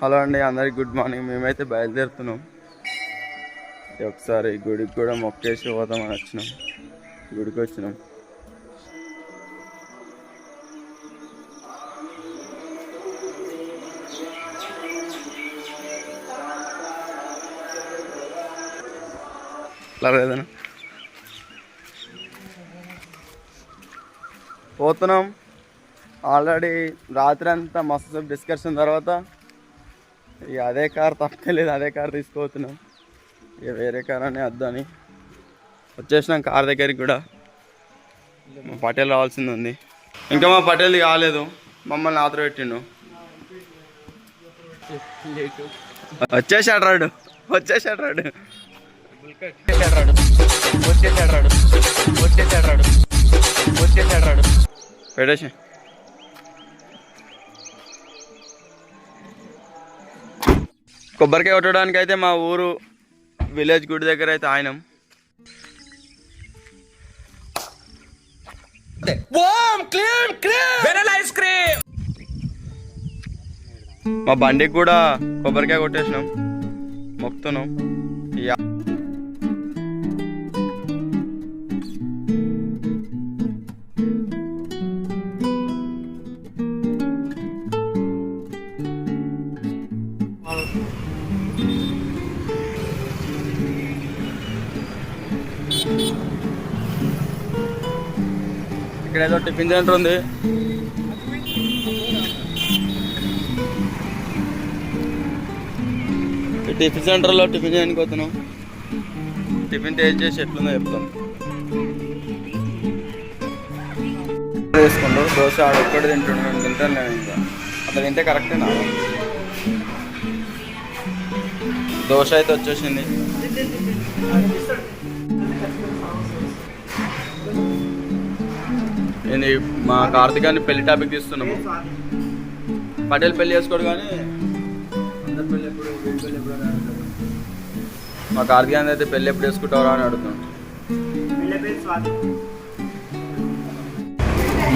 Hello అండి, అందరికి good morning. మేమైతే బయలుదేరుతున్నాం. ఒకసారి గుడికి కూడా మొక్కేసి పోదామని వచ్చినాం. గుడికి వచ్చినాం. లేదనా పోతున్నాం. ఆల్రెడీ రాత్రి అంతా మస్తు డిస్కషన్ తర్వాత ఇక అదే కార్ తప్పలేదు, అదే కార్ తీసుకుపోతున్నాం. ఇక వేరే కార్ అని వద్దని వచ్చేసినాం. కార్ దగ్గరికి కూడా మా పటేల్ రావాల్సింది ఉంది. ఇంకా మా పటేల్ కాలేదు, మమ్మల్ని ఆతర పెట్టిండు. వచ్చేసాడు రాడు. పెట్టేసి కొబ్బరికాయ కొట్టడానికి అయితే మా ఊరు విలేజ్ గుడి దగ్గర అయితే ఆయనం. మా బండికి కూడా కొబ్బరికాయ కొట్టేసినాం, మొక్కుతున్నాం. ఇక్కడ ఏదో టిఫిన్ సెంటర్ ఉంది. ఈ టిఫిన్ సెంటర్లో టిఫిన్ చేయడానికి పోతున్నాం. టిఫిన్ టేస్ట్ చేసి ఎట్లుందో చెప్తాం. వేసుకుంటూ దోశ ఆడొక్కటి తింటున్నాను. తింటాను నేను. ఇంకా అట్లా తింటే కరెక్టేనా? దోశ అయితే వచ్చేసింది. నేను మా కార్తీకాన్ని పెళ్లి టాపిక్ తీస్తున్నాము. పటేల్ పెళ్లి చేసుకోడు కానీ అందరు పెళ్ళి ఎప్పుడు, వీడి పెళ్ళి ఎప్పుడు అని అడుగుతాడు. మా కార్తీకాన్ని అయితే పెళ్ళి ఎప్పుడు వేసుకుంటారా అని అడుగుతాను.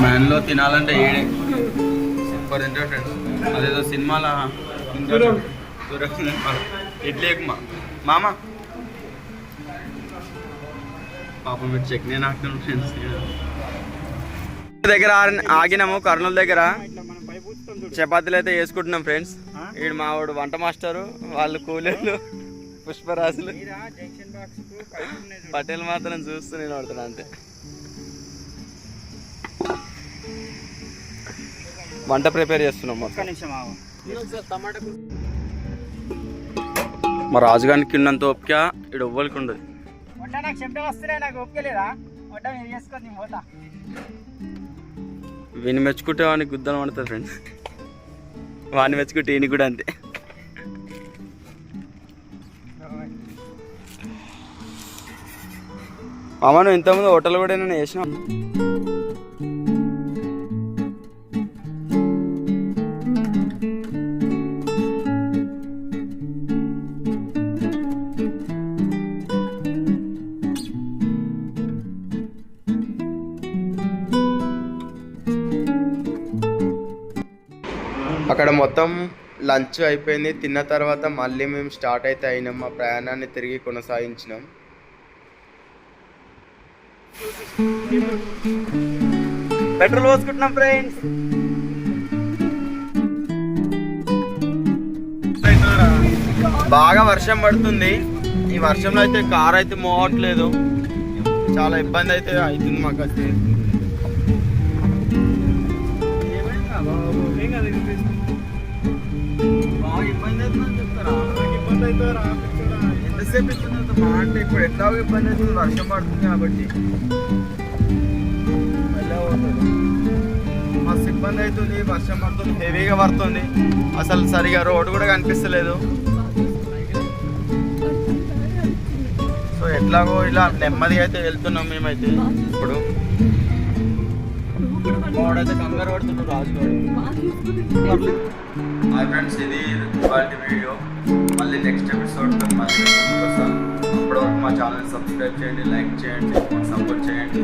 మ్యాన్లో తినాలంటే ఏడే సూపర్ తింటాడు ఫ్రెండ్స్. అదేదో సినిమాలో ఇడ్లీ మామ పాపం మీరు చట్నీ నాకున్నాం ఫ్రెండ్స్. దగ్గర ఆగినాము కర్నూలు దగ్గర. చపాతీలు అయితే వేసుకుంటున్నాం ఫ్రెండ్స్. వీడు మా వాడు వంట మాస్టరు, వాళ్ళు కూలీలు పుష్పరాజులు. పటేల్ మాత్రం చూస్తూ నేను పడుతున్నా అంతే. వంట ప్రిపేర్ చేస్తున్నాం మొత్తం. మా రాజుగారికి ఉన్నంత ఓపిక ఇక్కడ ఎవ్వరికి ఉండదు. వీని మెచ్చుకుంటే వాడిని గుద్దలు పడుతుంది ఫ్రెండ్స్. వాడిని మెచ్చుకుంటే ఈయన కూడా అంతే. మామ నువ్వు ఇంతకుముందు హోటల్ కూడా నేను వేసినా. అక్కడ మొత్తం లంచ్ అయిపోయింది. తిన్న తర్వాత మళ్ళీ మేము స్టార్ట్ అయితే అయినాం. మా ప్రయాణాన్ని తిరిగి కొనసాగించినాం. Petrol పోసుకుంటున్నాం friends. బాగా వర్షం పడుతుంది. ఈ వర్షంలో అయితే కార్ అయితే మోవట్లేదు. చాలా ఇబ్బంది అయితే అవుతుంది మాకు. అయితే బాగా ఇబ్బంది అవుతుందని చెప్తారా? ఇబ్బంది అవుతారా? ఎంతసేపు ఇస్తుంది మా అంటే ఇప్పుడు ఎట్లాగో ఇబ్బంది అవుతుంది, వర్షం పడుతుంది కాబట్టి. మస్తు ఇబ్బంది అవుతుంది, వర్షం పడుతుంది, హెవీగా పడుతుంది. అసలు సరిగా రోడ్డు కూడా కనిపిస్తలేదు. సో ఎట్లాగో ఇలా నెమ్మదిగా అయితే వెళ్తున్నాం మేమైతే. ఇప్పుడు వాడైతే కంగారు పడుతున్నాడు రాజుగాడు. హాయ్ ఫ్రెండ్స్, ఇది ఇవాళ వీడియో. మళ్ళీ నెక్స్ట్ ఎపిసోడ్తో మళ్ళీ వస్తాను. అప్పటివరకు మా ఛానల్ సబ్స్క్రైబ్ చేయండి, లైక్ చేయండి, సపోర్ట్ చేయండి.